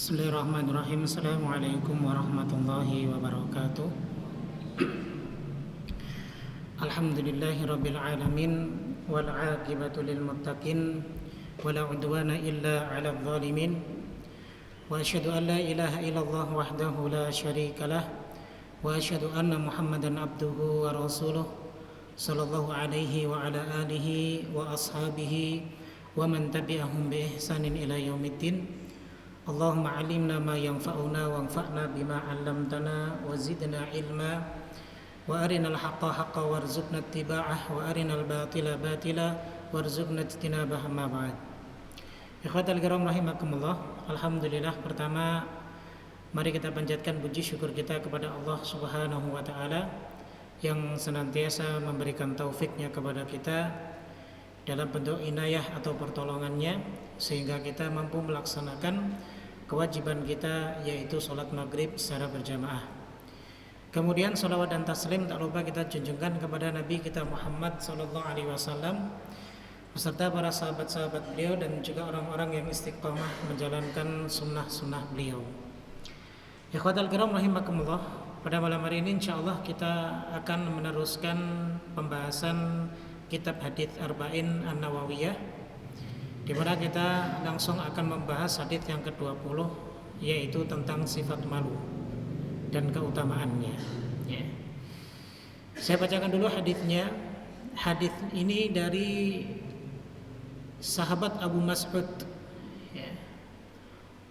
Bismillahirrahmanirrahim. Assalamualaikum warahmatullahi wabarakatuh. Alhamdulillahirabbil alamin wal 'aqibatu lil muttaqin wala 'udwana illa 'alal zalimin. Wa asyhadu an la ilaha illallah wahdahu la syarikalah wa asyhadu anna Muhammadan abduhu wa rasuluh sallallahu alaihi wa ala alihi wa ashabihi wa man tabi'ahum bi ihsanin ila yaumiddin. Allahumma alimna ma yanfa'una wanfa'na bima 'allamtana wa zidna ilma wa arinal haqqa haqqan warzuqna ittiba'ah wa arinal batila batila warzuqna ijtinabah ma ba'd. Ikhwatal kiram rahimakumullah. Alhamdulillah, pertama mari kita panjatkan puji syukur kita kepada Allah Subhanahu wa taala yang senantiasa memberikan taufiknya kepada kita dalam bentuk inayah atau pertolongannya sehingga kita mampu melaksanakan kewajiban kita, yaitu sholat maghrib secara berjamaah. Kemudian salawat dan taslim tak lupa kita junjungkan kepada Nabi kita Muhammad sallallahu alaihi wasallam beserta para sahabat-sahabat beliau dan juga orang-orang yang istiqamah menjalankan sunnah-sunnah beliau. Ikhwatal kiram rahimakumullah, pada malam hari ini insyaallah kita akan meneruskan pembahasan kitab hadits Arba'in An-Nawawiyah, di mana kita langsung akan membahas hadits yang ke-20, yaitu tentang sifat malu dan keutamaannya. Ya. Saya bacakan dulu haditsnya. Hadits ini dari sahabat Abu Mas'ud, ya,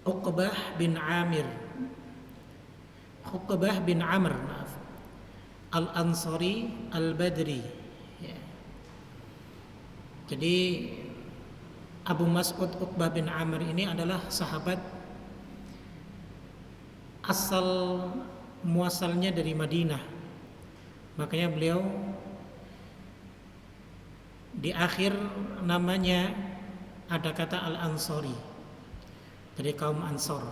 Uqbah bin Amr Al-Ansari Al-Badri. Ya. Jadi Abu Mas'ud Uqbah bin Amr ini adalah sahabat asal muasalnya dari Madinah. Makanya beliau di akhir namanya ada kata Al-Ansari, dari kaum Ansor.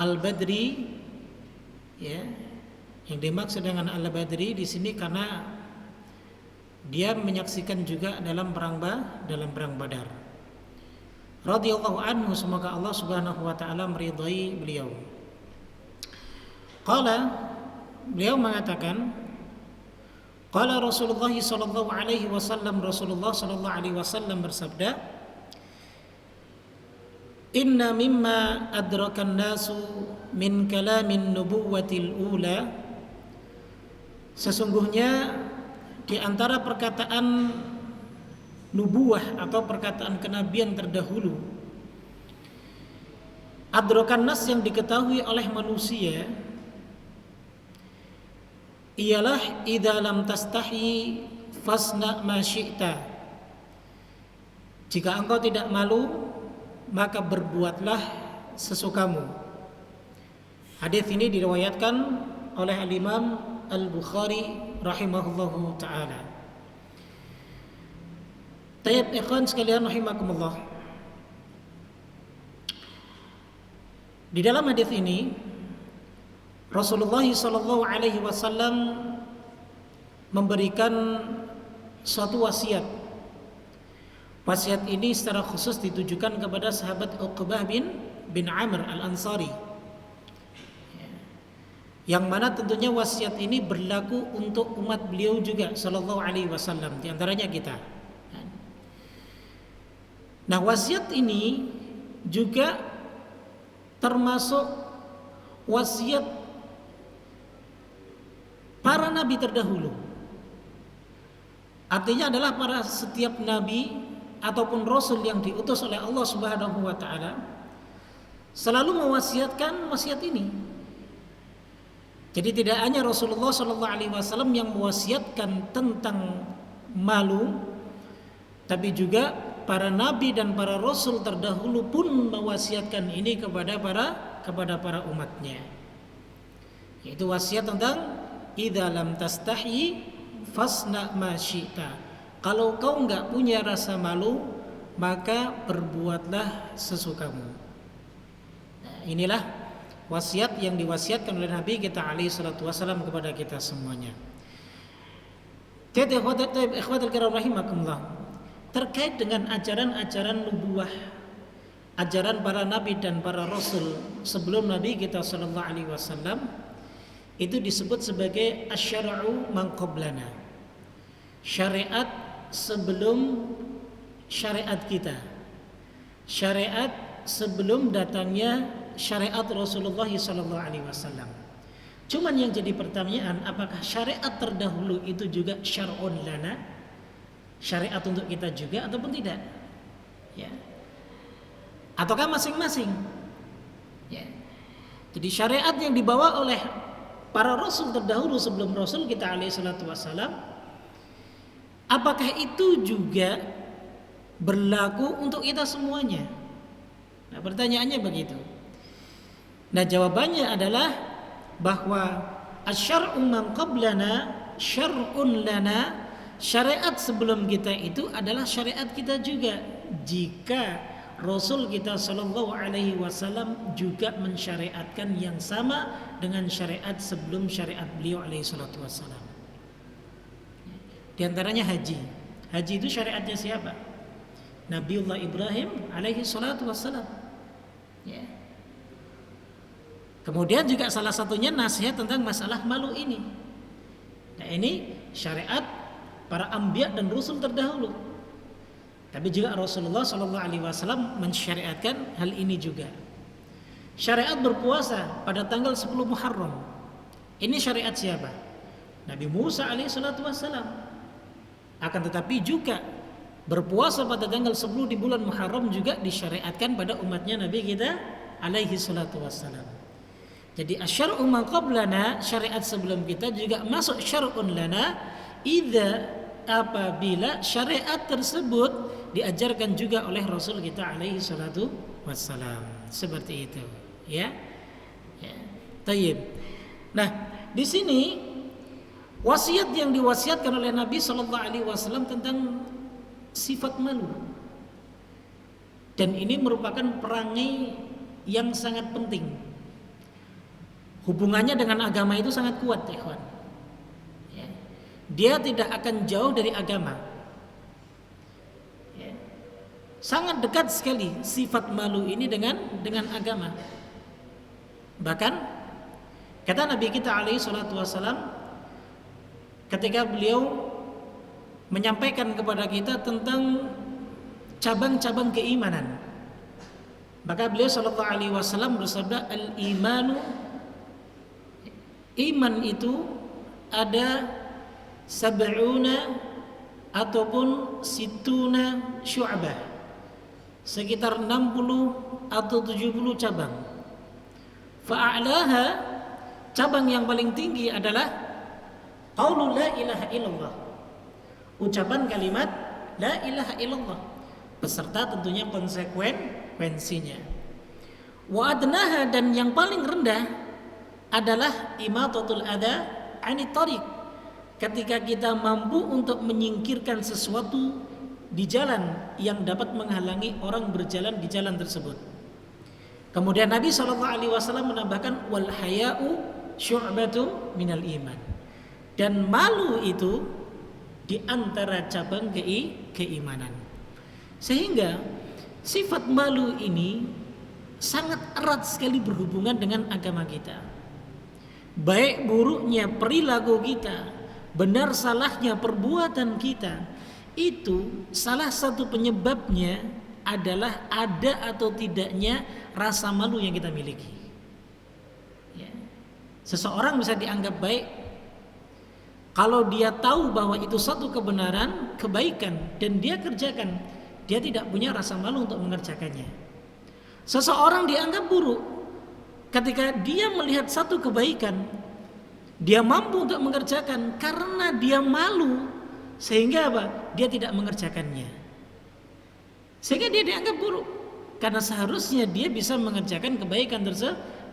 Al-Badri, ya, yang dimaksud dengan Al-Badri di sini karena dia menyaksikan juga dalam perang Badar. Radhiyallahu anhu, semoga Allah Subhanahu wa taala meridai beliau. Beliau mengatakan, qala Rasulullah sallallahu alaihi wasallam, Rasulullah sallallahu alaihi wasallam bersabda, inna mimma adrakan nasu min kalamin nubuwatil ula, sesungguhnya di antara perkataan nubuwah atau perkataan kenabian terdahulu, adrakan nas yang diketahui oleh manusia, ialah idza lam tastahi fasna ma syi'ta, jika engkau tidak malu maka berbuatlah sesukamu. Hadis ini diriwayatkan oleh Al-Imam Al-Bukhari rahimahullahu taala. Tayyib ikhwan sekalian rahimakumullah. Di dalam hadis ini Rasulullah sallallahu alaihi wasallam memberikan suatu wasiat. Wasiat ini secara khusus ditujukan kepada sahabat Uqbah bin Amr Al-Ansari, yang mana tentunya wasiat ini berlaku untuk umat beliau juga sallallahu alaihi wasallam, di antaranya kita. Nah, wasiat ini juga termasuk wasiat para nabi terdahulu. Artinya adalah para setiap nabi ataupun rasul yang diutus oleh Allah Subhanahu wa taala selalu mewasiatkan wasiat ini. Jadi tidak hanya Rasulullah sallallahu alaihi wasallam yang mewasiatkan tentang malu, tapi juga para nabi dan para rasul terdahulu pun mewasiatkan ini kepada para umatnya, yaitu wasiat tentang idza lam tastahi fasna ma syi'ta, kalau kau enggak punya rasa malu maka perbuatlah sesukamu. Nah, inilah wasiat yang diwasiatkan oleh Nabi kita alaihi salatu wasallam kepada kita semuanya. Ikhwatul kiram rahimakumullah, terkait dengan ajaran-ajaran nubuwah ajaran para nabi dan para rasul sebelum Nabi kita sallallahu alaihi wasallam itu disebut sebagai asyara'u man qablana. Syariat sebelum syariat kita. Syariat sebelum datangnya syariat Rasulullah sallallahu alaihi wasallam. Cuman yang jadi pertanyaan, apakah syariat terdahulu itu juga syar'un lana? Syariat untuk kita juga ataupun tidak? Ya. Ataukah masing-masing? Ya. Jadi syariat yang dibawa oleh para rasul terdahulu sebelum Rasul kita alaihi salatu wassalam, apakah itu juga berlaku untuk kita semuanya? Nah, pertanyaannya begitu. Nah, jawabannya adalah bahwa asyar'u man qablana syar'un lana. Syariat sebelum kita itu adalah syariat kita juga. Jika Rasul kita sallallahu alaihi wasallam juga mensyariatkan yang sama dengan syariat sebelum syariat beliau alaihi salatu wasallam. Di antaranya haji. Haji itu syariatnya siapa? Nabiullah Ibrahim alaihi salatu wasallam. Ya. Kemudian juga salah satunya nasihat tentang masalah malu ini. Nah, ini syariat para anbiya dan rasul terdahulu. Tapi juga Rasulullah sallallahu alaihi wasallam mensyariatkan hal ini juga. Syariat berpuasa pada tanggal 10 Muharram. Ini syariat siapa? Nabi Musa alaihi salatu wasallam. Akan tetapi juga berpuasa pada tanggal 10 di bulan Muharram juga disyariatkan pada umatnya Nabi kita alaihi salatu wasallam. Jadi asyar'u ma qablana, syariat sebelum kita juga masuk syar'un lana apabila syariat tersebut diajarkan juga oleh Rasul kita alaihi salatu wassalam. Seperti itu, ya. Ya. Tayyib. Nah, di sini wasiat yang diwasiatkan oleh Nabi sallallahu alaihi wasallam tentang sifat malu. Dan ini merupakan perangai yang sangat penting. Hubungannya dengan agama itu sangat kuat, ya kawan. Ya. Dia tidak akan jauh dari agama. Sangat dekat sekali sifat malu ini dengan agama. Bahkan kata Nabi kita alaihi salatu wasallam ketika beliau menyampaikan kepada kita tentang cabang-cabang keimanan, maka beliau sallallahu alaihi wasallam bersabda, al-imanu, iman itu ada sab'una ataupun situna syu'bah, sekitar 60 atau 70 cabang. Fa'alaha, cabang yang paling tinggi adalah qaulul la ilaha illallah, ucapan kalimat la ilaha illallah beserta tentunya konsekuensinya. Wa adnaha, dan yang paling rendah adalah imatatul adha anit tariq, ketika kita mampu untuk menyingkirkan sesuatu di jalan yang dapat menghalangi orang berjalan di jalan tersebut. Kemudian Nabi SAW menambahkan wal haya'u syu'batu minal iman, dan malu itu di antara cabang keimanan. Sehingga sifat malu ini sangat erat sekali berhubungan dengan agama kita. Baik buruknya perilaku kita, benar salahnya perbuatan kita, itu salah satu penyebabnya adalah ada atau tidaknya rasa malu yang kita miliki. Ya. Seseorang bisa dianggap baik kalau dia tahu bahwa itu satu kebenaran, kebaikan, dan dia kerjakan, dia tidak punya rasa malu untuk mengerjakannya. Seseorang dianggap buruk ketika dia melihat satu kebaikan, dia mampu untuk mengerjakan karena dia malu, sehingga apa? Dia tidak mengerjakannya. Sehingga dia dianggap buruk karena seharusnya dia bisa mengerjakan kebaikan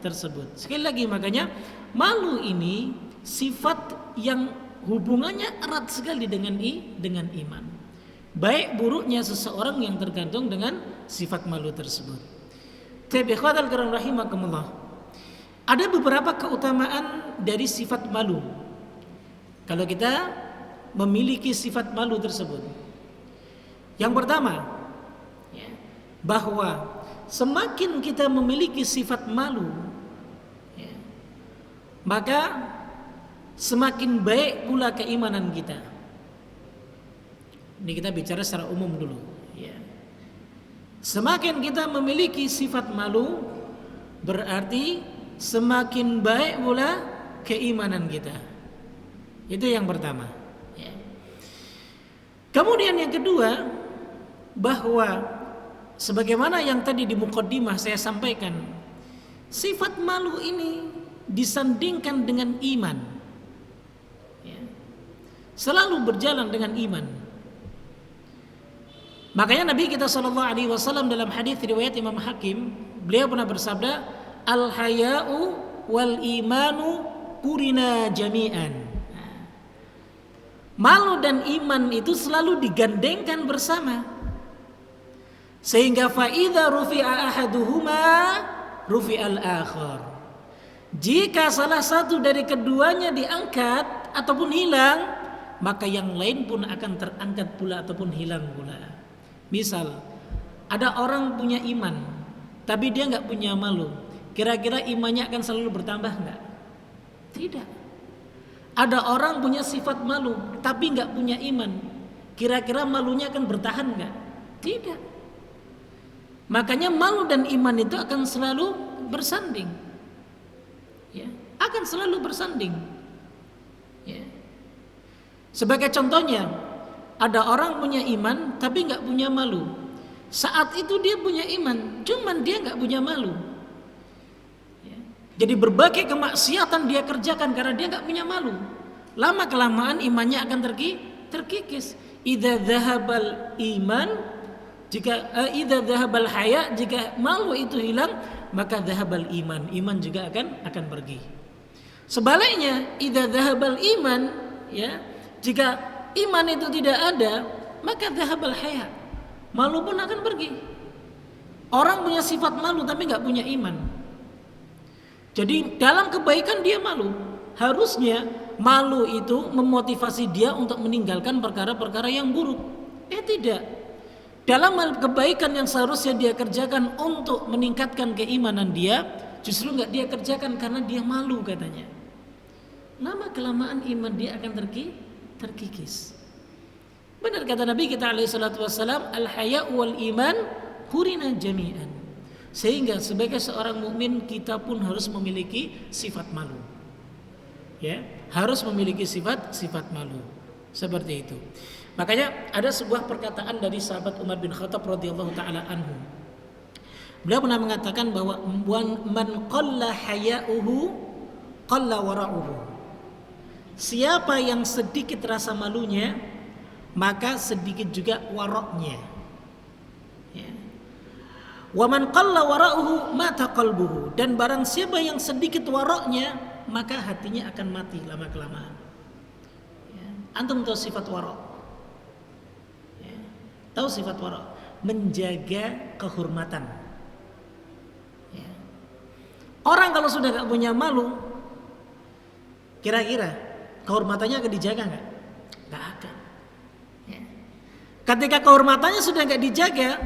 tersebut. Sekali lagi, makanya malu ini sifat yang hubungannya erat sekali dengan iman. Baik buruknya seseorang yang tergantung dengan sifat malu tersebut. Tapi ikhwatal kiram rahimakumullah, ada beberapa keutamaan dari sifat malu. Kalau kita memiliki sifat malu tersebut, yang pertama, bahwa semakin kita memiliki sifat malu, ya, maka semakin baik pula keimanan kita. Ini kita bicara secara umum dulu, ya. Semakin kita memiliki sifat malu, berarti semakin baik pula keimanan kita. Itu yang pertama, ya. Kemudian yang kedua, bahwa sebagaimana yang tadi di muqaddimah saya sampaikan, sifat malu ini disandingkan dengan iman, ya. Selalu berjalan dengan iman. Makanya Nabi kita SAW dalam hadis riwayat Imam Hakim, beliau pernah bersabda, al-haya'u wal imanu qurina jami'an. Malu dan iman itu selalu digandengkan bersama. Sehingga fa'idha rufi'a ahaduhuma rufi'al akhar. Jika salah satu dari keduanya diangkat ataupun hilang, maka yang lain pun akan terangkat pula ataupun hilang pula. Misal, ada orang punya iman, tapi dia nggak punya malu. Kira-kira imannya akan selalu bertambah nggak? Tidak. Ada orang punya sifat malu, tapi nggak punya iman. Kira-kira malunya akan bertahan nggak? Tidak. Makanya malu dan iman itu akan selalu bersanding, ya, akan selalu bersanding, ya. Sebagai contohnya, ada orang punya iman tapi nggak punya malu. Saat itu dia punya iman, cuman dia nggak punya malu, ya. Jadi berbagai kemaksiatan dia kerjakan karena dia nggak punya malu. Lama kelamaan imannya akan terkikis. Idza dzahabal iman, idza dzahabal haya, jika malu itu hilang, maka dzahabal iman, iman juga akan pergi. Sebaliknya, idza dzahabal iman, ya, jika iman itu tidak ada, maka dzahabal haya, malu pun akan pergi. Orang punya sifat malu tapi nggak punya iman. Jadi dalam kebaikan dia malu. Harusnya malu itu memotivasi dia untuk meninggalkan perkara-perkara yang buruk. Tidak. Dalam kebaikan yang seharusnya dia kerjakan untuk meningkatkan keimanan dia, justru nggak dia kerjakan karena dia malu katanya. Lama kelamaan iman dia akan terkikis. Benar kata Nabi kita alaihi salatu wassalam, al-haya' wal iman qurina jami'an. Sehingga sebagai seorang mukmin kita pun harus memiliki sifat malu. Ya, harus memiliki sifat malu. Seperti itu. Makanya ada sebuah perkataan dari sahabat Umar bin Khattab radhiyallahu taala anhu. Beliau pernah mengatakan bahwa man qalla haya'uhu qalla wara'uhu. Siapa yang sedikit rasa malunya, maka sedikit juga waroknya. Ya. Wa man qalla wara'uhu mata qalbuhu. Dan barang siapa yang sedikit waroknya, maka hatinya akan mati lama kelamaan. Ya. Antum tahu sifat warok? Ya. Tahu sifat warok? Menjaga kehormatan. Ya. Orang kalau sudah gak punya malu, kira-kira kehormatannya akan dijaga nggak? Nggak akan. Ya. Ketika kehormatannya sudah nggak dijaga,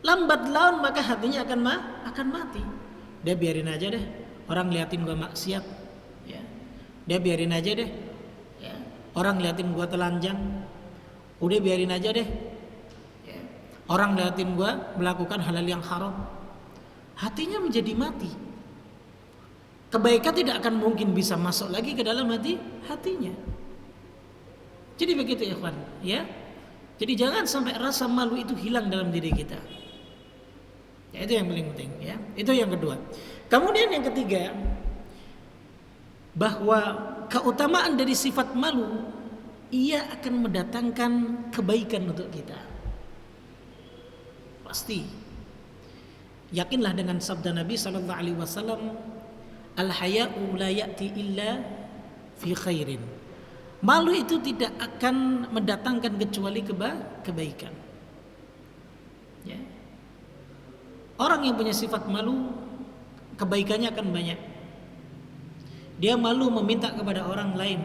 lambat laun maka hatinya akan mati. Dia biarin aja deh, orang liatin gua maksiat, ya. Dia biarin aja deh, ya. Orang liatin gua telanjang, udah biarin aja deh, ya. Orang liatin gua melakukan halal yang haram, hatinya menjadi mati. Kebaikan tidak akan mungkin bisa masuk lagi ke dalam hatinya. Jadi begitu ikhwan, ya. Jadi jangan sampai rasa malu itu hilang dalam diri kita. Ya, itu yang paling penting, ya. Itu yang kedua. Kemudian yang ketiga, bahwa keutamaan dari sifat malu, ia akan mendatangkan kebaikan untuk kita. Pasti. Yakinlah dengan sabda Nabi sallallahu alaihi wasallam, al-haya'u la ya'ti illa fi khairin. Malu itu tidak akan mendatangkan kecuali kebaikan. Ya. Orang yang punya sifat malu, kebaikannya akan banyak. Dia malu meminta kepada orang lain.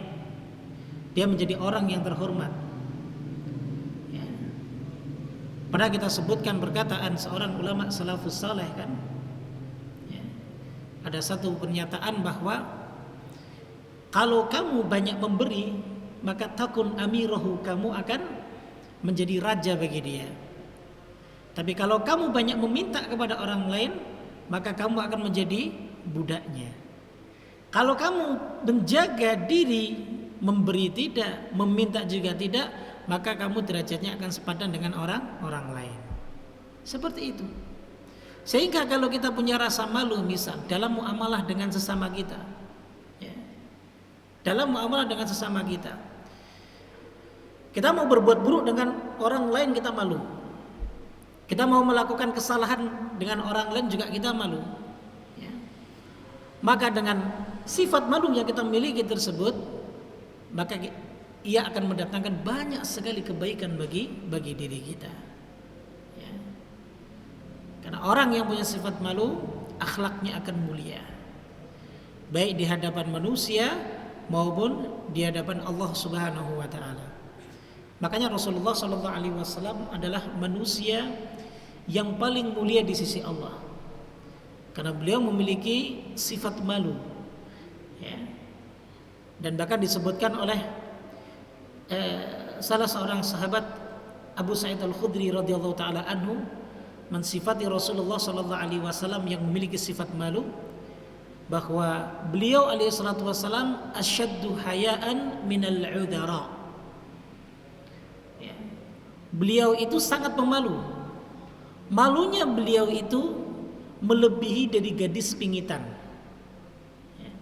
Dia menjadi orang yang terhormat. Ya. Pernah kita sebutkan perkataan seorang ulama salafus saleh kan, ya, ada satu pernyataan bahwa kalau kamu banyak memberi, maka takun amirahu, kamu akan menjadi raja bagi dia. Tapi kalau kamu banyak meminta kepada orang lain, maka kamu akan menjadi budaknya. Kalau kamu menjaga diri, memberi tidak, meminta juga tidak, maka kamu derajatnya akan sepadan dengan orang lain. Seperti itu. Sehingga kalau kita punya rasa malu misal dalam muamalah dengan sesama kita, ya, dalam muamalah dengan sesama kita mau berbuat buruk dengan orang lain, kita malu. Kita mau melakukan kesalahan dengan orang lain juga kita malu, ya. Maka dengan sifat malu yang kita miliki tersebut, maka ia akan mendatangkan banyak sekali kebaikan bagi diri kita, ya. Karena orang yang punya sifat malu, akhlaknya akan mulia, baik di hadapan manusia maupun di hadapan Allah Subhanahu wa taala. Makanya Rasulullah sallallahu alaihi wasallam adalah manusia yang paling mulia di sisi Allah, karena beliau memiliki sifat malu, ya. Dan bahkan disebutkan oleh salah seorang sahabat, Abu Sa'id Al-Khudri radhiyallahu taala anhu, mensifati Rasulullah sallallahu alaihi wasallam yang memiliki sifat malu, bahwa beliau alaihi salatu wasallam asyaddu hayaan minal udara, ya. Beliau itu sangat pemalu. Malunya beliau itu melebihi dari gadis pingitan, ya.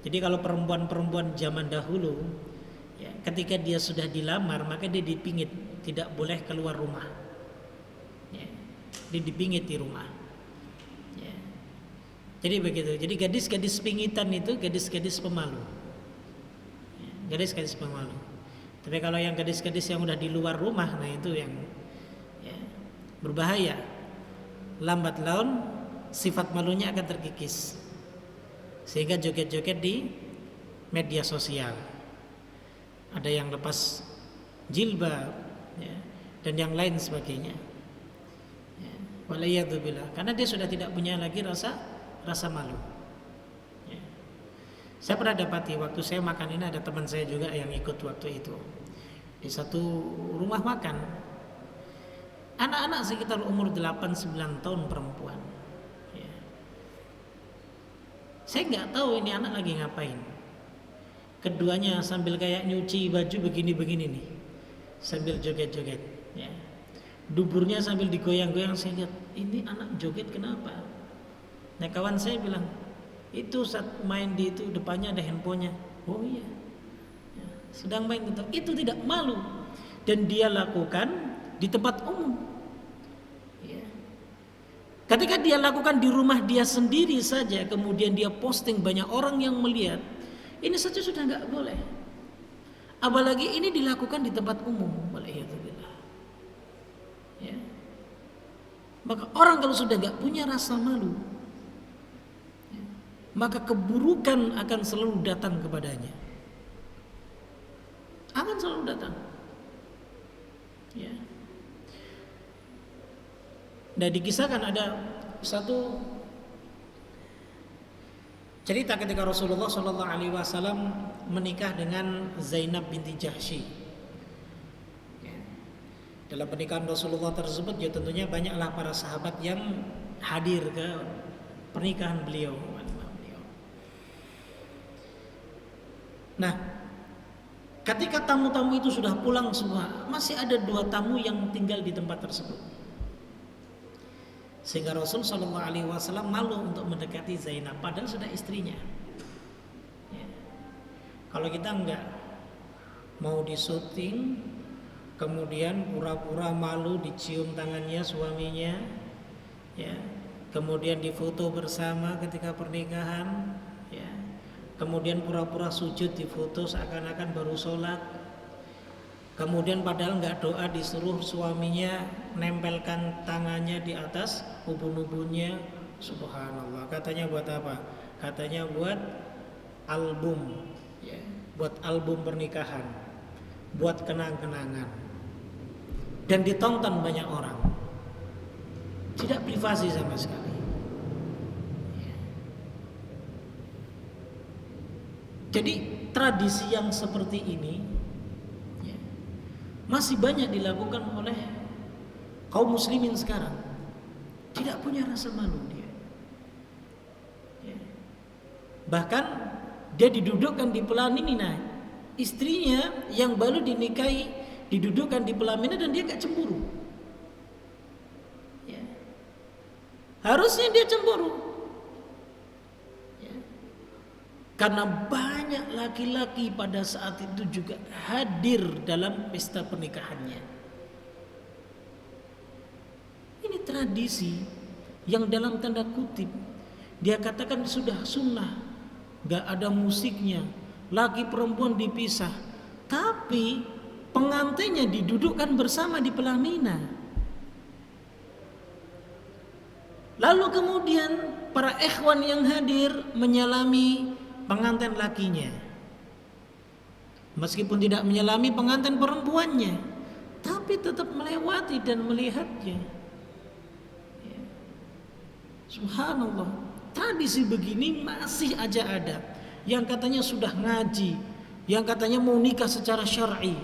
Jadi kalau perempuan-perempuan zaman dahulu, ya, ketika dia sudah dilamar maka dia dipingit, tidak boleh keluar rumah, ya. Dia dipingit di rumah, ya. Jadi begitu. Jadi gadis-gadis pingitan itu gadis-gadis pemalu, ya, gadis-gadis pemalu. Tapi kalau yang gadis-gadis yang udah di luar rumah, nah itu yang, ya, berbahaya. Lambat laun sifat malunya akan terkikis, sehingga joget-joget di media sosial. Ada yang lepas jilbab, ya, dan yang lain sebagainya, ya. Waliyadzubillah, karena dia sudah tidak punya lagi rasa malu, ya. Saya pernah dapati waktu saya makan ini, ada teman saya juga yang ikut waktu itu di satu rumah makan. Anak-anak sekitar umur 8-9 tahun perempuan, ya. Saya nggak tahu ini anak lagi ngapain. Keduanya sambil kayak nyuci baju begini-begini nih, sambil joget-joget, ya. Duburnya sambil digoyang-goyang. Saya lihat, ini anak joget kenapa? Nah, kawan saya bilang, itu saat main di itu depannya ada handphonenya. Oh iya, ya, sedang main itu tidak malu, dan dia lakukan di tempat umum, ya. Ketika dia lakukan di rumah dia sendiri saja, kemudian dia posting, banyak orang yang melihat, ini saja sudah nggak boleh. Apalagi ini dilakukan di tempat umum, waliyadzubillah, ya. Maka orang kalau sudah nggak punya rasa malu, ya, maka keburukan akan selalu datang kepadanya, akan selalu datang, ya. Nah, dikisahkan ada satu cerita ketika Rasulullah Shallallahu Alaihi Wasallam menikah dengan Zainab binti Jahsy. Ya. Dalam pernikahan Rasulullah tersebut, ya tentunya banyaklah para sahabat yang hadir ke pernikahan beliau. Nah, ketika tamu-tamu itu sudah pulang semua, masih ada 2 tamu yang tinggal di tempat tersebut. Sehingga Rasul Shallallahu Alaihi Wasallam malu untuk mendekati Zainab, padahal sudah istrinya, ya. Kalau kita enggak mau disuting, kemudian pura-pura malu dicium tangannya suaminya, ya, kemudian difoto bersama ketika pernikahan, ya, kemudian pura-pura sujud difoto seakan-akan baru sholat, kemudian padahal enggak doa, disuruh suaminya nempelkan tangannya di atas ubun-ubunnya. Subhanallah, katanya buat apa? Katanya buat album, ya, buat album pernikahan, buat kenang-kenangan. dan ditonton banyak orang. Tidak privasi sama sekali. Jadi tradisi yang seperti ini masih banyak dilakukan oleh kaum muslimin sekarang. Tidak punya rasa malu dia. Bahkan dia didudukkan di pelaminan. Istrinya yang baru dinikahi didudukkan di pelaminan dan dia gak cemburu. Harusnya dia cemburu. Karena banyak laki-laki pada saat itu juga hadir dalam pesta pernikahannya. Ini tradisi yang dalam tanda kutip dia katakan sudah sunnah, gak ada musiknya, laki perempuan dipisah, tapi pengantinnya didudukkan bersama di pelaminan. Lalu kemudian para ikhwan yang hadir menyalami pengantin lakinya, meskipun tidak menyalami pengantin perempuannya, tapi tetap melewati dan melihatnya. Subhanallah, tradisi begini masih aja ada. Yang katanya sudah ngaji, yang katanya mau nikah secara syar'i.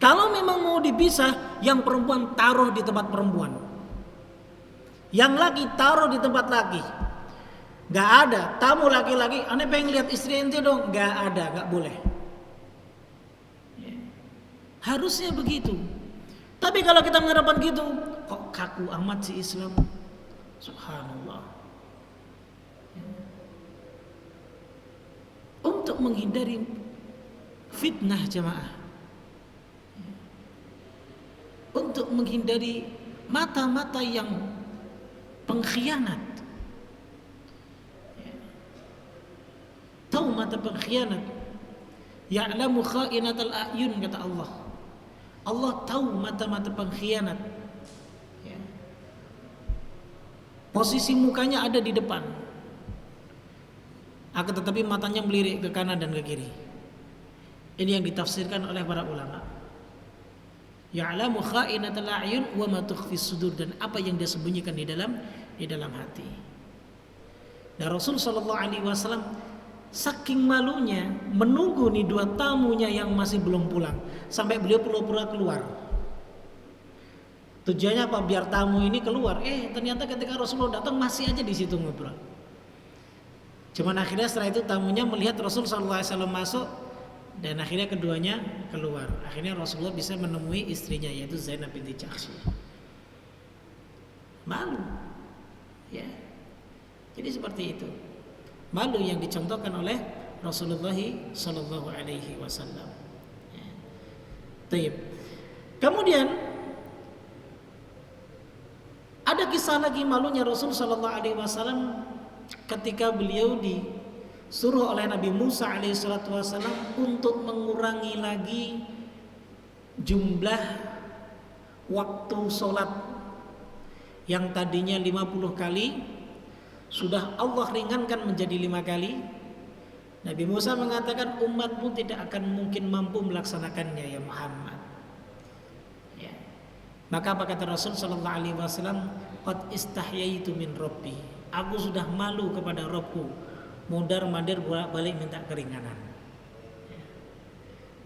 Kalau memang mau dipisah, yang perempuan taruh di tempat perempuan, yang laki taruh di tempat laki. Gak ada tamu laki-laki, aneh pengen lihat istri ente dong. Gak ada, gak boleh. Harusnya begitu. Tapi kalau kita menerapkan gitu, kok kaku amat si Islam. Subhanallah. Untuk menghindari fitnah jamaah, untuk menghindari mata-mata yang pengkhianat. Tahu mata pengkhianat? Ya'lamu kha'inatal a'yun, kata Allah. Allah tahu mata-mata pengkhianat. Posisi mukanya ada di depan, akan tetapi matanya melirik ke kanan dan ke kiri. Ini yang ditafsirkan oleh para ulama. Ya'lamu kha'inatal a'yun wa ma tukhfis sudur, dan apa yang dia sembunyikan di dalam hati. Dan Rasul sallallahu alaihi wasallam saking malunya menunggu nih dua tamunya yang masih belum pulang sampai beliau pura-pura keluar. Tujuannya apa? Biar tamu ini keluar. Ternyata ketika Rasulullah datang masih aja di situ ngobrol. Cuman akhirnya setelah itu tamunya melihat Rasul sallallahu alaihi wasallam masuk, dan akhirnya keduanya keluar. Akhirnya Rasulullah bisa menemui istrinya, yaitu Zainab binti Jahsy. Malu, ya. Jadi seperti itu. Malu yang dicontohkan oleh Rasulullah sallallahu alaihi wasallam. Baik. Kemudian ada kisah lagi malunya Rasul sallallahu alaihi wasallam ketika beliau disuruh oleh Nabi Musa alaihi salatu wasallam untuk mengurangi lagi jumlah waktu sholat yang tadinya 50 kali sudah Allah ringankan menjadi 5 kali. Nabi Musa mengatakan umatmu tidak akan mungkin mampu melaksanakannya ya Muhammad. Ya. Maka apa kata Rasul sallallahu alaihi wasallam? Qad istahyaitu min rabbi. Aku sudah malu kepada Rabbku. Mundar-mandir bolak-balik minta keringanan.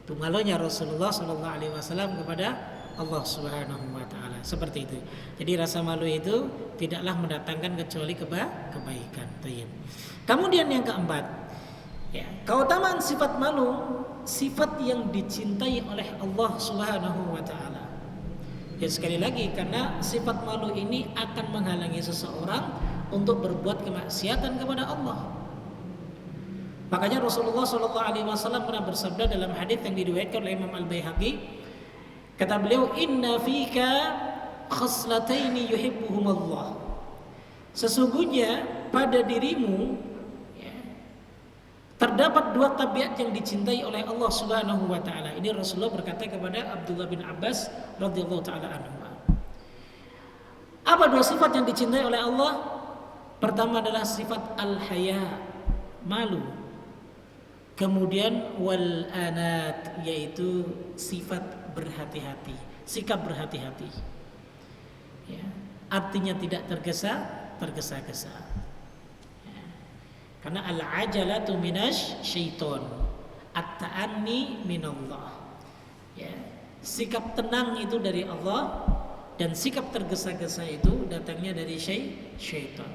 Itu malunya Rasulullah sallallahu alaihi wasallam kepada Allah Subhanahu wa taala. Seperti itu. Jadi rasa malu itu tidaklah mendatangkan kecuali kebaikan. Kemudian yang keempat, ya, keutamaan sifat malu, sifat yang dicintai oleh Allah Subhanahu wa taala. Ya, sekali lagi, karena sifat malu ini akan menghalangi seseorang untuk berbuat kemaksiatan kepada Allah. Makanya Rasulullah sallallahu alaihi wasallam pernah bersabda dalam hadis yang diriwayatkan oleh Imam Al-Baihaqi, kata beliau, inna fika khaslataini yuhibbuhumullah. Sesungguhnya pada dirimu terdapat dua tabiat yang dicintai oleh Allah Subhanahu wa taala. Ini Rasulullah berkata kepada Abdullah bin Abbas radhiyallahu taala anhu. Apa dua sifat yang dicintai oleh Allah? Pertama adalah sifat al-haya, malu. Kemudian wal anat, yaitu sifat berhati-hati, sikap berhati-hati. Ya, artinya tidak tergesa-gesa. Ya. Karena al-ajalatu minasy syaiton, at-ta'anni minallah. Ya, sikap tenang itu dari Allah dan sikap tergesa-gesa itu datangnya dari syaitan.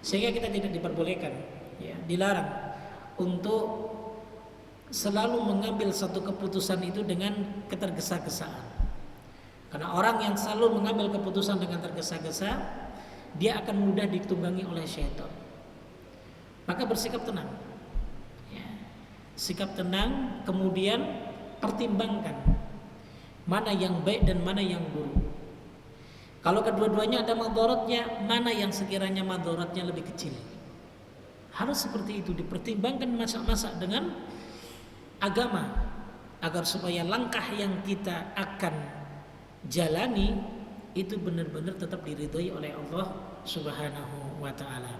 Sehingga kita tidak diperbolehkan, ya, dilarang untuk selalu mengambil satu keputusan itu dengan ketergesa-gesaan. Karena orang yang selalu mengambil keputusan dengan tergesa-gesa, dia akan mudah ditunggangi oleh syaitan. Maka bersikap tenang, ya. Sikap tenang, kemudian pertimbangkan mana yang baik dan mana yang buruk. Kalau kedua-duanya ada madharatnya, mana yang sekiranya madharatnya lebih kecil. Harus seperti itu, dipertimbangkan masa-masa dengan agama, agar supaya langkah yang kita akan jalani itu benar-benar tetap diridhoi oleh Allah Subhanahu wa ta'ala.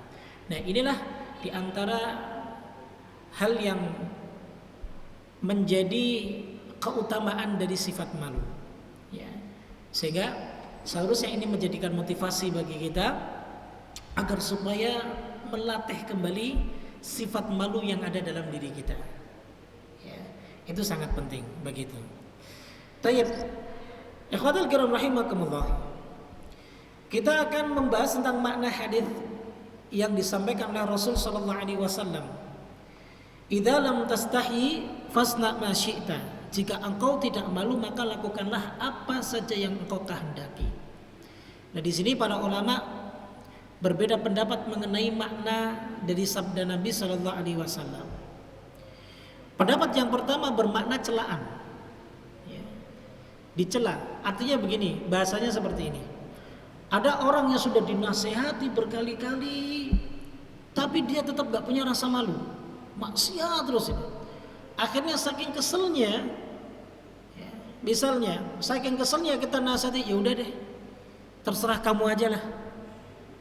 Nah, inilah diantara hal yang menjadi keutamaan dari sifat malu, ya. Sehingga seharusnya ini menjadikan motivasi bagi kita agar supaya melatih kembali sifat malu yang ada dalam diri kita. Itu sangat penting begitu. Tayyib. Ikhwatul kiram rahimakumullah. Kita akan membahas tentang makna hadis yang disampaikan oleh Rasul sallallahu alaihi wasallam. Idza lam tastahi fasna ma syi'ta. Jika engkau tidak malu maka lakukanlah apa saja yang engkau kehendaki. Nah, di sini para ulama berbeda pendapat mengenai makna dari sabda Nabi sallallahu alaihi wasallam. Pendapat yang pertama bermakna celaan, ya. Dicela, artinya begini, bahasanya seperti ini. Ada orang yang sudah dinasehati berkali-kali, tapi dia tetap gak punya rasa malu, maksiat terus ini. Akhirnya saking keselnya, ya, misalnya saking keselnya kita nasihati, ya udah deh, terserah kamu aja lah.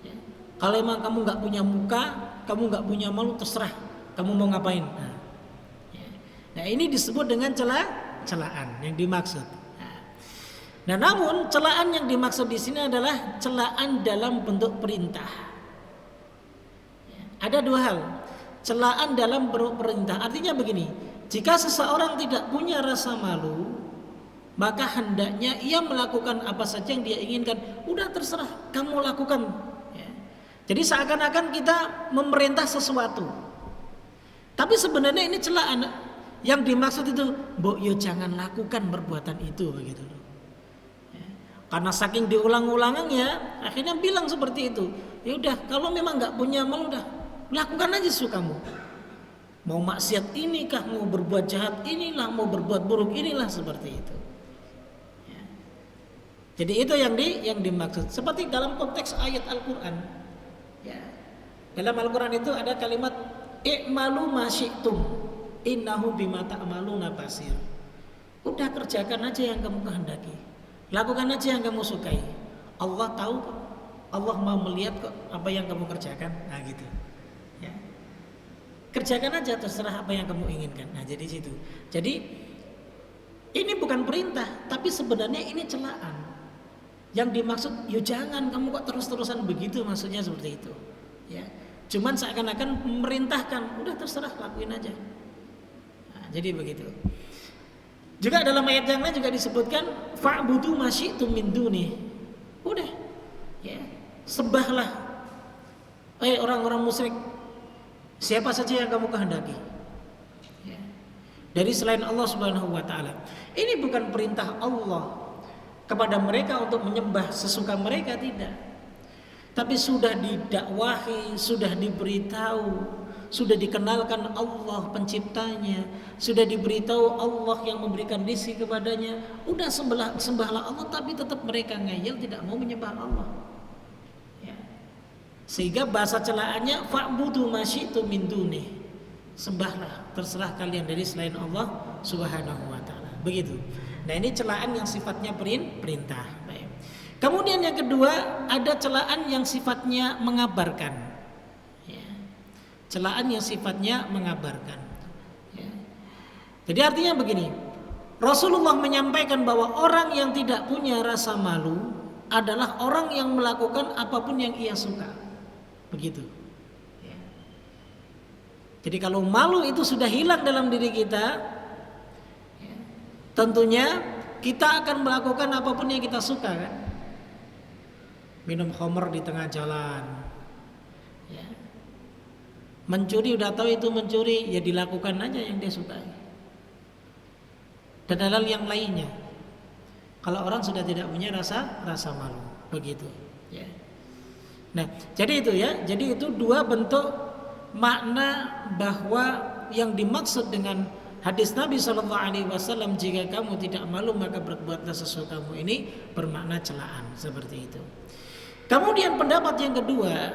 Ya. Kalau emang kamu gak punya muka, kamu gak punya malu, terserah kamu mau ngapain. Nah, ini disebut dengan celaan yang dimaksud. Nah, namun celaan yang dimaksud di sini adalah celaan dalam bentuk perintah. Ada dua hal. Celaan dalam bentuk perintah artinya begini, jika seseorang tidak punya rasa malu, maka hendaknya ia melakukan apa saja yang dia inginkan. Udah terserah, kamu lakukan. Jadi seakan-akan kita memerintah sesuatu. Tapi sebenarnya ini celaan. Yang dimaksud itu, mbok yo jangan lakukan perbuatan itu begitu. Ya. Karena saking diulang-ulangannya, akhirnya bilang seperti itu. Ya udah, kalau memang nggak punya malu, udah lakukan aja sukamu. Mau maksiat ini kah, mau berbuat jahat inilah, mau berbuat buruk inilah, seperti itu. Ya. Jadi itu yang dimaksud. Seperti dalam konteks ayat Al-Quran. Ya. Dalam Al-Quran itu ada kalimat i'malu ma syi'tum. Innahu bima ta'maluna basir. Udah kerjakan aja yang kamu kehendaki. Lakukan aja yang kamu sukai. Allah tahu kok. Allah mau melihat kok apa yang kamu kerjakan. Nah gitu. Ya. Kerjakan aja terserah apa yang kamu inginkan. Nah jadi situ. Jadi ini bukan perintah, tapi sebenarnya ini celaan. Yang dimaksud, yo jangan kamu kok terus-terusan begitu, maksudnya seperti itu. Ya. Cuman seakan-akan memerintahkan, udah terserah lakuin aja. Jadi begitu. Juga dalam ayat yang lain juga disebutkan fa'budu ma syi'tum min duni. Udah. Ya, sembahlah orang-orang musyrik siapa saja yang kamu kehendaki. Ya. Dari selain Allah Subhanahu wa taala. Ini bukan perintah Allah kepada mereka untuk menyembah sesuka mereka, tidak. Tapi sudah didakwahi, sudah diberitahu, sudah dikenalkan Allah penciptanya, sudah diberitahu Allah yang memberikan rizki kepadanya. Udah sembahlah Allah, tapi tetap mereka ngeyel, tidak mau menyembah Allah. Ya. Sehingga bahasa celaannya fa'budu ma syi'tum min dunih. Sembahlah, terserah kalian dari selain Allah Subhanahu wa taala. Begitu. Nah, ini celaan yang sifatnya perintah. Baik. Kemudian yang kedua, ada celaan yang sifatnya mengabarkan. Celaan yang sifatnya mengabarkan. Ya. Jadi artinya begini, Rasulullah menyampaikan bahwa orang yang tidak punya rasa malu adalah orang yang melakukan apapun yang ia suka. Begitu. Jadi kalau malu itu sudah hilang dalam diri kita, tentunya kita akan melakukan apapun yang kita suka kan. Minum khamr di tengah jalan, mencuri udah tahu itu mencuri, ya dilakukan aja yang dia suka. Dan hal yang lainnya. Kalau orang sudah tidak punya rasa malu, begitu. Ya. Nah, jadi itu ya. Jadi itu dua bentuk makna bahwa yang dimaksud dengan hadis Nabi SAW, jika kamu tidak malu maka berbuatlah sesuatu kamu, ini bermakna celaan seperti itu. Kemudian pendapat yang kedua,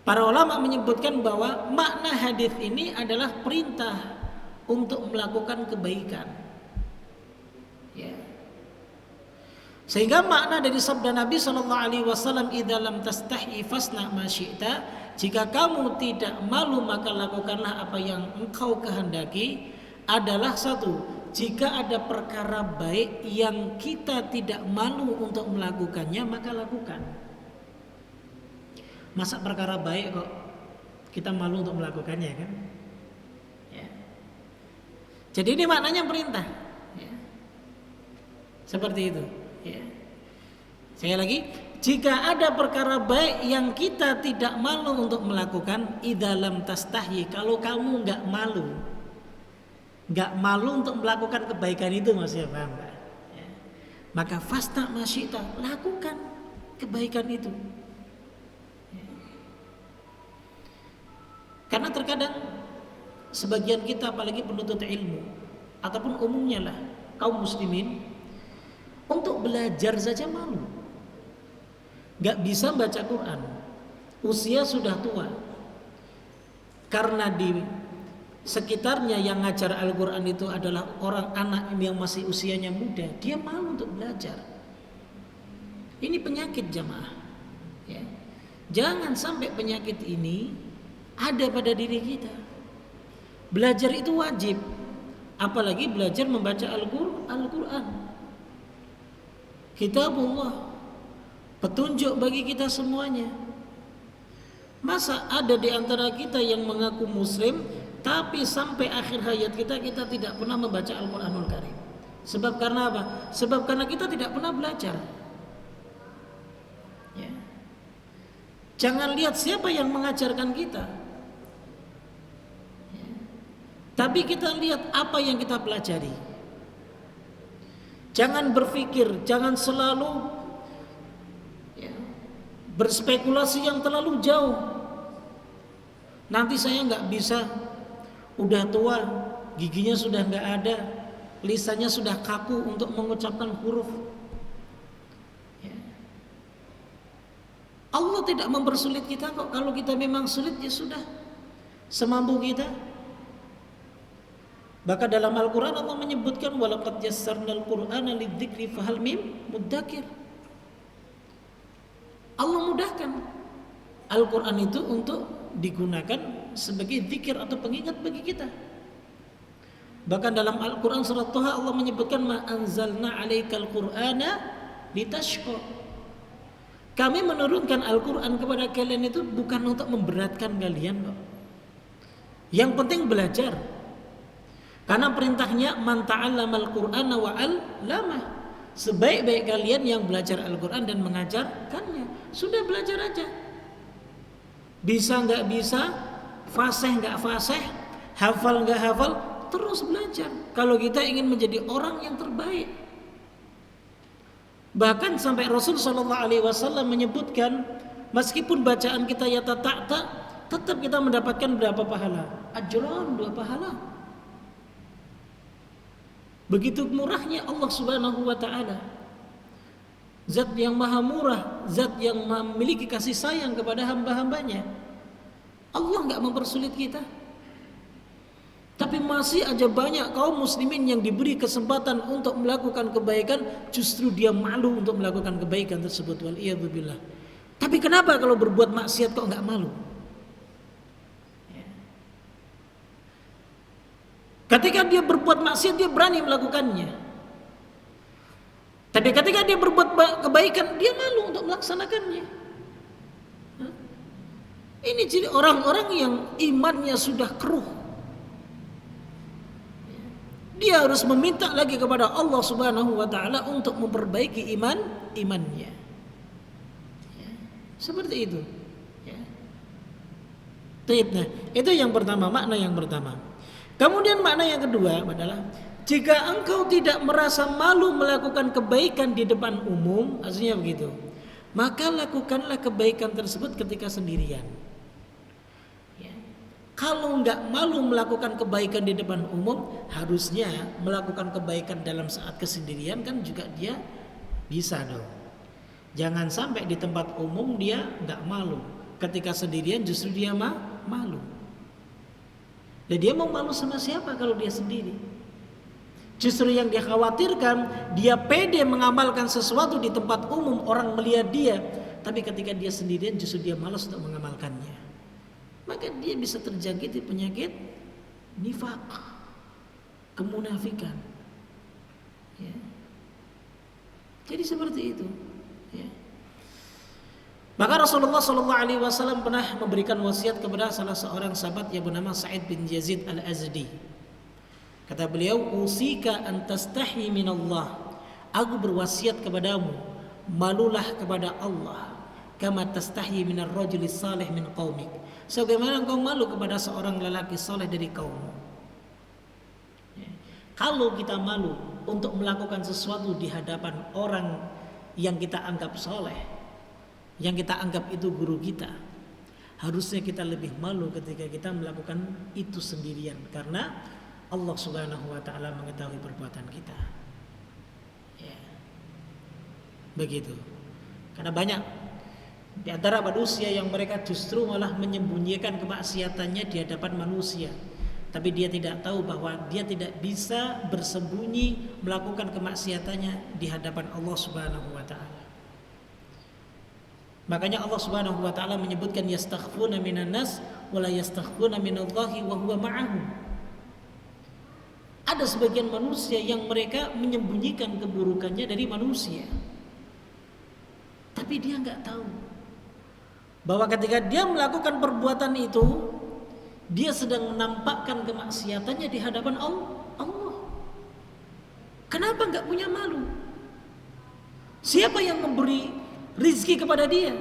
para ulama menyebutkan bahwa makna hadis ini adalah perintah untuk melakukan kebaikan. Ya. Sehingga makna dari sabda Nabi SAW, idza lam tastahi fasna ma syi'ta, jika kamu tidak malu maka lakukanlah apa yang engkau kehendaki, adalah satu, jika ada perkara baik yang kita tidak malu untuk melakukannya maka lakukan. Masa perkara baik kok kita malu untuk melakukannya kan? Ya. Jadi ini maknanya perintah. Ya. Seperti itu. Ya. Sekali lagi, jika ada perkara baik yang kita tidak malu untuk melakukan, idza lam tastahyi, kalau kamu nggak malu untuk melakukan kebaikan itu, maksudnya paham nggak? Ya. Maka fasta masyita, lakukan kebaikan itu. Ya. Karena terkadang sebagian kita, apalagi penuntut ilmu ataupun umumnya lah kaum muslimin, untuk belajar saja malu. Gak bisa baca Quran, usia sudah tua, karena di sekitarnya yang ngajar Al-Quran itu adalah orang anak yang masih usianya muda, dia malu untuk belajar. Ini penyakit jamaah ya. Jangan sampai penyakit ini ada pada diri kita. Belajar itu wajib, apalagi belajar membaca Al-Quran, Kitabullah, petunjuk bagi kita semuanya. Masa ada di antara kita yang mengaku muslim tapi sampai akhir hayat kita tidak pernah membaca Al-Quranul Karim? Sebab karena apa? Sebab karena kita tidak pernah belajar. Ya. Jangan lihat siapa yang mengajarkan kita, ya. Tapi kita lihat apa yang kita pelajari. Jangan berpikir, jangan selalu berspekulasi yang terlalu jauh. Nanti saya nggak bisa, udah tua, giginya sudah nggak ada, lisannya sudah kaku untuk mengucapkan huruf. Ya. Allah tidak mempersulit kita kok. Kalau kita memang sulit ya sudah, semampu kita. Bahkan dalam Al-Quran Allah menyebutkan walaqad yassarnal Qur'ana lidzikri fahal mim muddakir. Allah mudahkan Al-Quran itu untuk digunakan sebagai zikir atau pengingat bagi kita. Bahkan dalam Al-Quran surat Thaha Allah menyebutkan ma anzalna 'alaikal Qur'ana litashqa. Kami menurunkan Al-Quran kepada kalian itu bukan untuk memberatkan kalian kok. Yang penting belajar. Karena perintahnya man ta'allamal Qur'ana wa 'allamah. Sebaik-baik kalian yang belajar Al-Quran dan mengajarkannya. Sudah belajar aja. Bisa nggak bisa, fasih nggak fasih, hafal nggak hafal, terus belajar. Kalau kita ingin menjadi orang yang terbaik. Bahkan sampai Rasul SAW menyebutkan, meskipun bacaan kita ya tak, tetap kita mendapatkan berapa pahala? Ajran, 2 pahala. Begitu murahnya Allah Subhanahu wa ta'ala. Zat yang maha murah, zat yang memiliki kasih sayang kepada hamba-hambanya. Allah gak mempersulit kita. Tapi masih aja banyak kaum muslimin yang diberi kesempatan untuk melakukan kebaikan, justru dia malu untuk melakukan kebaikan tersebut. Wal'iyadzubillah. Tapi kenapa kalau berbuat maksiat kok gak malu? Ketika dia berbuat maksiat dia berani melakukannya. Tapi ketika dia berbuat kebaikan dia malu untuk melaksanakannya. Ini jadi orang-orang yang imannya sudah keruh. Dia harus meminta lagi kepada Allah Subhanahu wa taala untuk memperbaiki imannya. Seperti itu. Nah, itu yang pertama, makna yang pertama. Kemudian makna yang kedua adalah jika engkau tidak merasa malu melakukan kebaikan di depan umum, artinya begitu, maka lakukanlah kebaikan tersebut ketika sendirian. Kalau enggak malu melakukan kebaikan di depan umum, harusnya melakukan kebaikan dalam saat kesendirian kan juga dia bisa dong. Jangan sampai di tempat umum dia enggak malu, ketika sendirian justru dia malu. Dan dia mau malu sama siapa kalau dia sendiri? Justru yang dia khawatirkan, dia pede mengamalkan sesuatu di tempat umum, orang melihat dia, tapi ketika dia sendirian justru dia malas untuk mengamalkannya. Maka dia bisa terjangkiti penyakit nifaq, kemunafikan. Ya. Jadi seperti itu. Ya. Maka Rasulullah SAW pernah memberikan wasiat kepada salah seorang sahabat yang bernama Sa'id bin Yazid al-Azdi. Kata beliau, "Usika an tastahi minallah." Aku berwasiat kepadamu, malulah kepada Allah, kama tastahi minar rajuli salih min qaumik. Sebagaimana engkau malu kepada seorang lelaki saleh dari kaummu. Ya. Kalau kita malu untuk melakukan sesuatu di hadapan orang yang kita anggap saleh, yang kita anggap itu guru kita, harusnya kita lebih malu ketika kita melakukan itu sendirian, karena Allah Subhanahu wa taala mengetahui perbuatan kita. Ya. Begitu. Karena banyak di antara manusia yang mereka justru malah menyembunyikan kemaksiatannya di hadapan manusia, tapi dia tidak tahu bahwa dia tidak bisa bersembunyi melakukan kemaksiatannya di hadapan Allah Subhanahu wa taala. Makanya Allah Subhanahu wa taala menyebutkan yastakhfuna minan nas wa la yastakhfuna minallahi wa huwa ma'ahum. Ada sebagian manusia yang mereka menyembunyikan keburukannya dari manusia, tapi dia enggak tahu bahwa ketika dia melakukan perbuatan itu, dia sedang menampakkan kemaksiatannya di hadapan Allah. Kenapa enggak punya malu? Siapa yang memberi rizki kepada dia?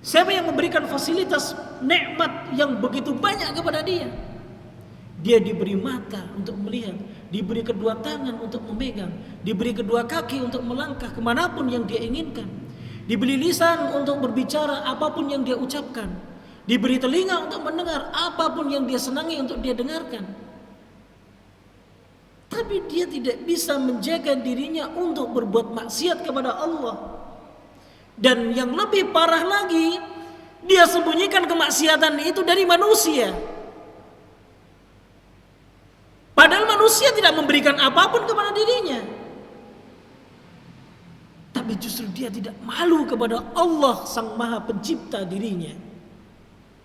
Siapa yang memberikan fasilitas nikmat yang begitu banyak kepada dia? Dia diberi mata untuk melihat, diberi kedua tangan untuk memegang, diberi kedua kaki untuk melangkah kemanapun yang dia inginkan, diberi lisan untuk berbicara apapun yang dia ucapkan, diberi telinga untuk mendengar apapun yang dia senangi untuk dia dengarkan. Tapi dia tidak bisa menjaga dirinya untuk berbuat maksiat kepada Allah. Dan yang lebih parah lagi, dia sembunyikan kemaksiatan itu dari manusia. Padahal manusia tidak memberikan apapun kepada dirinya, tapi justru dia tidak malu kepada Allah Sang Maha Pencipta dirinya.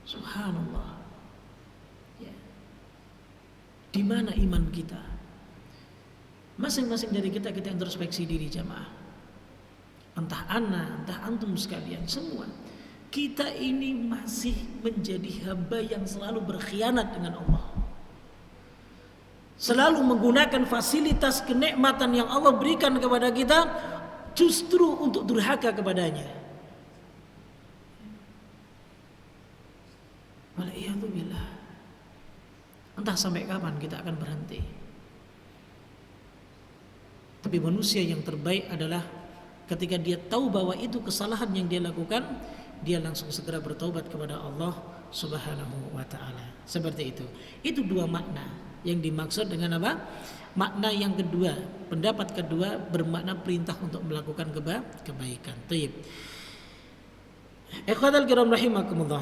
Subhanallah. Ya. Di mana iman kita? Masing-masing dari kita introspeksi diri jamaah. Entah ana, entah antum sekalian, semua kita ini masih menjadi hamba yang selalu berkhianat dengan Allah. Selalu menggunakan fasilitas kenikmatan yang Allah berikan kepada kita justru untuk durhaka kepadanya. Waliyadzubillah. Entah sampai kapan kita akan berhenti. Tapi manusia yang terbaik adalah ketika dia tahu bahwa itu kesalahan yang dia lakukan, dia langsung segera bertaubat kepada Allah Subhanahu wa taala. Seperti itu. Itu dua makna yang dimaksud dengan apa? Makna yang kedua, pendapat kedua bermakna perintah untuk melakukan kebaikan. Taib. Ikhwatal kiram rahimakumullah.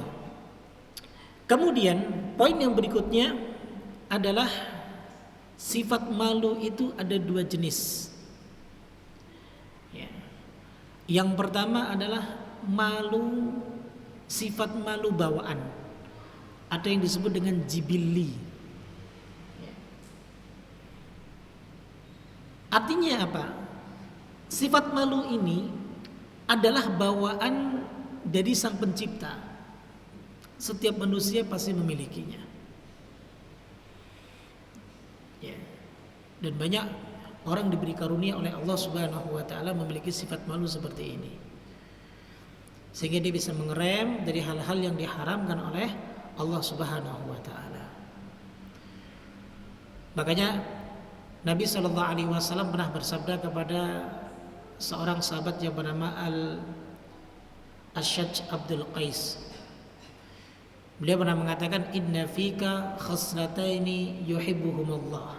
Kemudian poin yang berikutnya adalah sifat malu itu ada dua jenis. Ya. Yang pertama adalah malu, sifat malu bawaan. Ada yang disebut dengan jibilli. Ya. Artinya apa? Sifat malu ini adalah bawaan dari Sang Pencipta. Setiap manusia pasti memilikinya. Ya. Dan banyak orang diberi karunia oleh Allah Subhanahu wa taala memiliki sifat malu seperti ini. Sehingga dia bisa mengerem dari hal-hal yang diharamkan oleh Allah Subhanahu wa taala. Makanya Nabi sallallahu alaihi wasallam pernah bersabda kepada seorang sahabat yang bernama Al-Ashaj Abdul Qais. Beliau pernah mengatakan, inna fika khaslataini yuhibbuhumullah.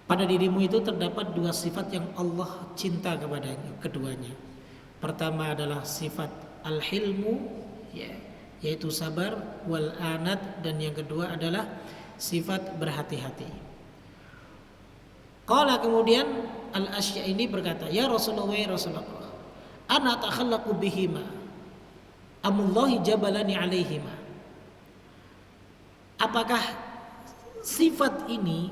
Pada dirimu itu terdapat dua sifat yang Allah cinta kepadanya, keduanya. Pertama adalah sifat al-hilmu, yaitu sabar, wal anat, dan yang kedua adalah sifat berhati-hati. Qala, kemudian Al-Asya ini berkata, ya Rasulullah, ya Rasulullah, ana takhallaqu bihima amullahi jabalani alaihima. Apakah sifat ini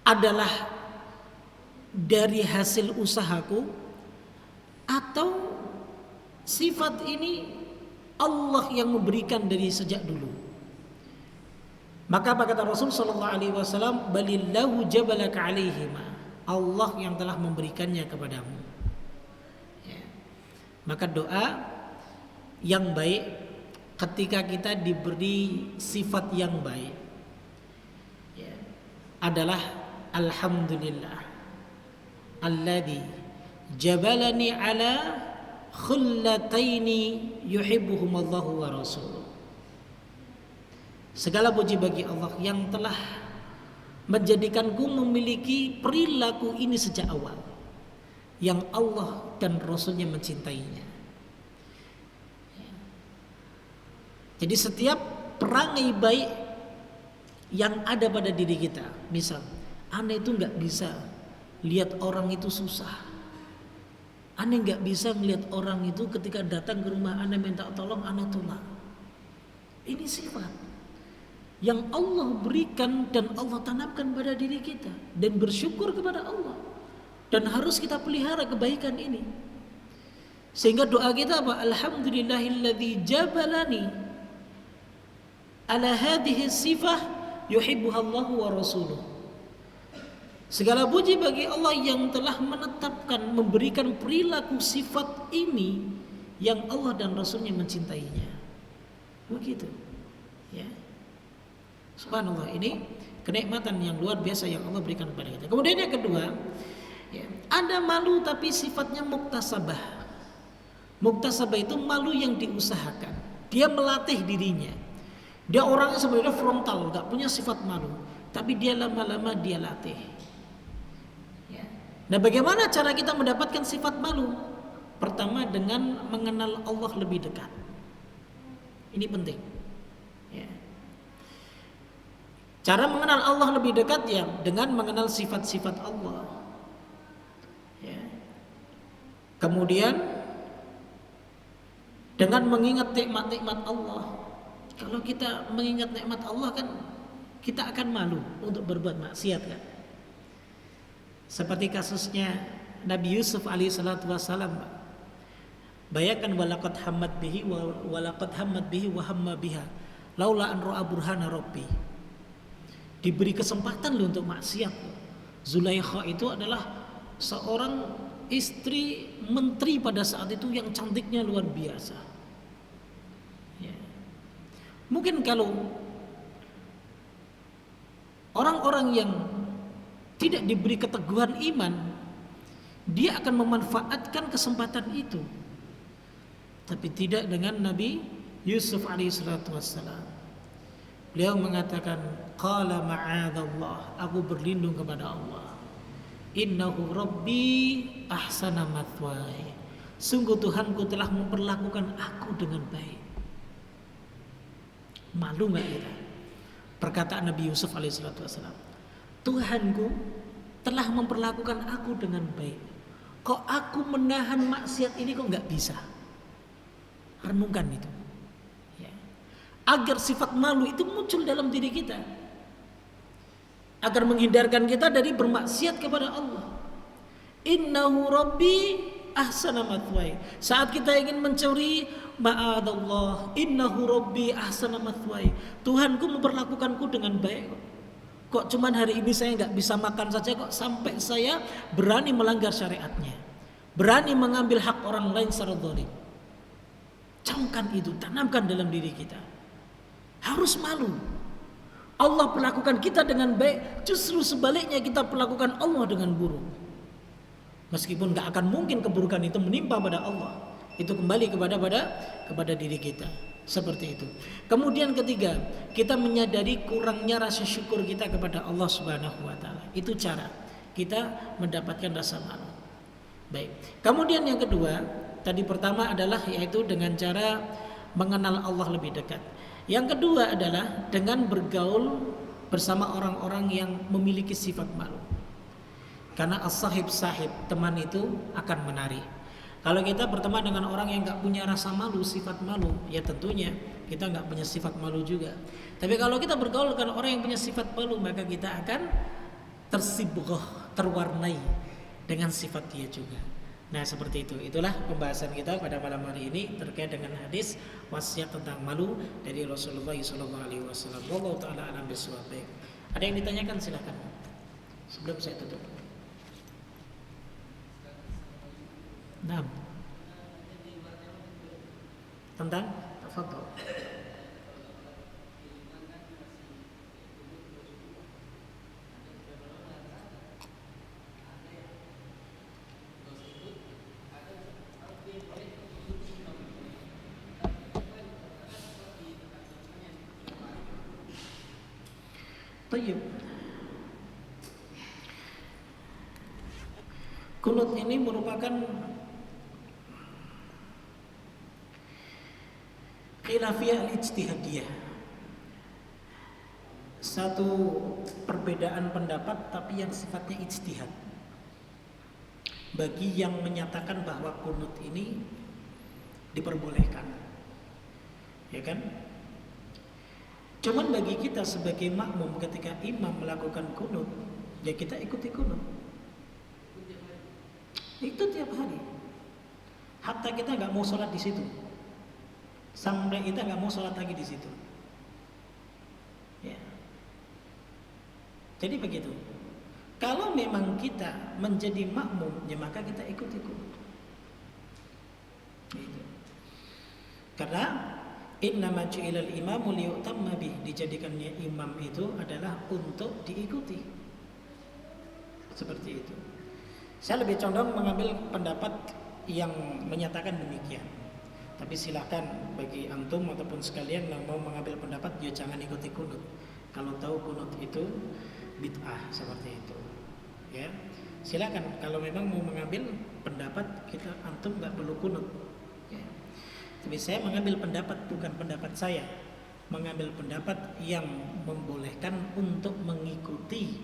adalah dari hasil usahaku, atau sifat ini Allah yang memberikan dari sejak dulu? Maka apa kata Rasul sallallahu alaihi wasallam, balillahu jabalaka alaihima. Allah yang telah memberikannya kepadamu. Maka doa yang baik ketika kita diberi sifat yang baik adalah alhamdulillah alladzi jabalani ala khullataini yuhibbuhumullahu wa rasuluh. Segala puji bagi Allah yang telah menjadikanku memiliki perilaku ini sejak awal, yang Allah dan Rasulnya mencintainya. Jadi setiap perangai baik yang ada pada diri kita, misal aneh itu nggak bisa lihat orang itu susah, aneh nggak bisa melihat orang itu ketika datang ke rumah aneh minta tolong aneh tolak. Ini sifat yang Allah berikan dan Allah tanamkan pada diri kita, dan bersyukur kepada Allah, dan harus kita pelihara kebaikan ini. Sehingga doa kita apa? Alhamdulillahilladzi jabalani ala hadhihi sifah yuhibbuhallahu wa rasuluh. Segala puji bagi Allah yang telah menetapkan, memberikan perilaku sifat ini yang Allah dan Rasulnya mencintainya. Begitu. Ya. Subhanallah, ini kenikmatan yang luar biasa yang Allah berikan kepada kita. Kemudian yang kedua, ada malu tapi sifatnya muktasabah. Muktasabah itu malu yang diusahakan. Dia melatih dirinya. Dia orangnya sebenarnya frontal, gak punya sifat malu, tapi dia lama-lama dia latih. Nah, bagaimana cara kita mendapatkan sifat malu? Pertama, dengan mengenal Allah lebih dekat. Ini penting. Cara mengenal Allah lebih dekat dengan mengenal sifat-sifat Allah. Kemudian dengan mengingat nikmat-nikmat Allah. Kalau kita mengingat nikmat Allah kan kita akan malu untuk berbuat maksiat kan. Seperti kasusnya Nabi Yusuf alaihissalatu wassalam. Bayangkan walaqad hammat bihi wa hamma biha laula an ra'a burhana rabbi. Diberi kesempatan loh untuk maksiat. Zulaikha itu adalah seorang istri menteri pada saat itu yang cantiknya luar biasa. Mungkin kalau orang-orang yang tidak diberi keteguhan iman, dia akan memanfaatkan kesempatan itu. Tapi tidak dengan Nabi Yusuf alaihissalatu wassalam. Beliau mengatakan, qala ma'adallah, aku berlindung kepada Allah. Innahu rabbi ahsana mathwaya. Sungguh Tuhanku telah memperlakukan aku dengan baik. Malu gak kita? Perkataan Nabi Yusuf alaihissalatu wassalam. Tuhanku telah memperlakukan aku dengan baik. Kok aku menahan maksiat ini kok gak bisa? Renungkan itu. Agar sifat malu itu muncul dalam diri kita. agar menghindarkan kita dari bermaksiat kepada Allah. Innahu rabbi ahsana mathwaya. Saat kita ingin mencuri, ma'adallah, innahu rabbi ahsana mathwaya. Tuhanku memperlakukanku dengan baik. Kok cuman hari ini saya nggak bisa makan saja, kok sampai saya berani melanggar syariatnya, berani mengambil hak orang lain secara zalim. Camkan itu, tanamkan dalam diri kita. Harus malu. Allah perlakukan kita dengan baik, justru sebaliknya kita perlakukan Allah dengan buruk. Meskipun gak akan mungkin keburukan itu menimpa pada Allah, itu kembali kepada diri kita. Seperti itu. Kemudian ketiga, kita menyadari kurangnya rasa syukur kita kepada Allah Subhanahu wa taala. Itu cara kita mendapatkan rasa malu. Baik. Kemudian yang kedua, tadi pertama adalah yaitu dengan cara mengenal Allah lebih dekat. Yang kedua adalah dengan bergaul bersama orang-orang yang memiliki sifat malu. Karena as-sahib sahib, teman itu akan menarik. Kalau kita berteman dengan orang yang nggak punya rasa malu, sifat malu, ya tentunya kita nggak punya sifat malu juga. Tapi kalau kita bergaul dengan orang yang punya sifat malu, maka kita akan tersibghah, terwarnai dengan sifat dia juga. Nah seperti itu. Itulah pembahasan kita pada malam hari ini terkait dengan hadis wasiat tentang malu dari Rasulullah SAW. Wallahu taala alam bisawab. Ada yang ditanyakan silakan sebelum saya tutup. Nah, tentang foto. Tayyib. Kunut ini merupakan khilafiyah al-ijtihadiyah, satu perbedaan pendapat tapi yang sifatnya ijtihad. Bagi yang menyatakan bahwa kunut ini diperbolehkan, ya kan? Cuman bagi kita sebagai makmum ketika imam melakukan kunut, ya kita ikuti kunut. Itu tiap hari. Hatta kita nggak mau sholat di situ, sampai kita nggak mau sholat lagi di situ. Ya. Jadi begitu. Kalau memang kita menjadi makmum, ya maka kita ikuti kunut. Gitu. Karena innama ju'ilal imamu liyu'tamma bih, dijadikannya imam itu adalah untuk diikuti. Seperti itu. Saya lebih condong mengambil pendapat yang menyatakan demikian. Tapi silakan bagi antum ataupun sekalian yang mau mengambil pendapat, ya jangan ikuti kunut. Kalau tahu kunut itu bid'ah seperti itu. Ya. Silakan kalau memang mau mengambil pendapat kita, antum nggak perlu kunut. Tapi saya mengambil pendapat bukan pendapat saya, mengambil pendapat yang membolehkan untuk mengikuti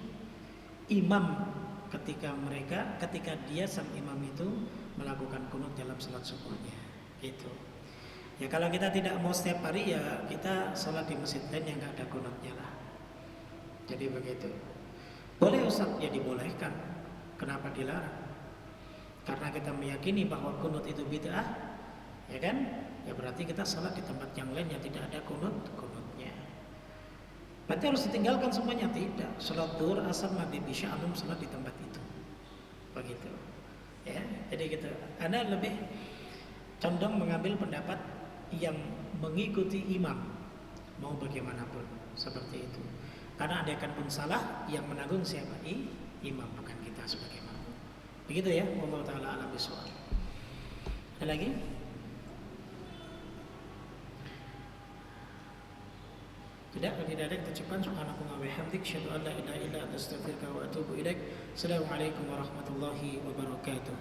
imam ketika dia sang imam itu melakukan kunut dalam salat subuhnya. Gitu. Ya kalau kita tidak mau setiap hari, ya kita salat di masjid lain yang nggak ada kunutnya lah. Jadi begitu. Boleh Ustaz? Ya dibolehkan. Kenapa dilarang? Karena kita meyakini bahwa kunut itu bid'ah, ya kan? Ya berarti kita salat di tempat yang lain yang tidak ada kunutnya. Berarti harus ditinggalkan semuanya? Tidak. Salat zuhur, asar, maghrib, isya, antum salat di tempat itu. Begitu. Ya, jadi gitu. Anda lebih condong mengambil pendapat yang mengikuti imam mau bagaimanapun, seperti itu. Karena andaikan pun salah, yang menanggung siapa? Imam, bukan kita sebagai makmum. Begitu ya. Wallahu taala alam bisawab. Ada lagi? Tidak ada kita ucapkan subhanallahi wa bihamdihi, asyhadu an la ilaha illa anta, astaghfiruka wa atubu ilaik. Assalamualaikum warahmatullahi wabarakatuh.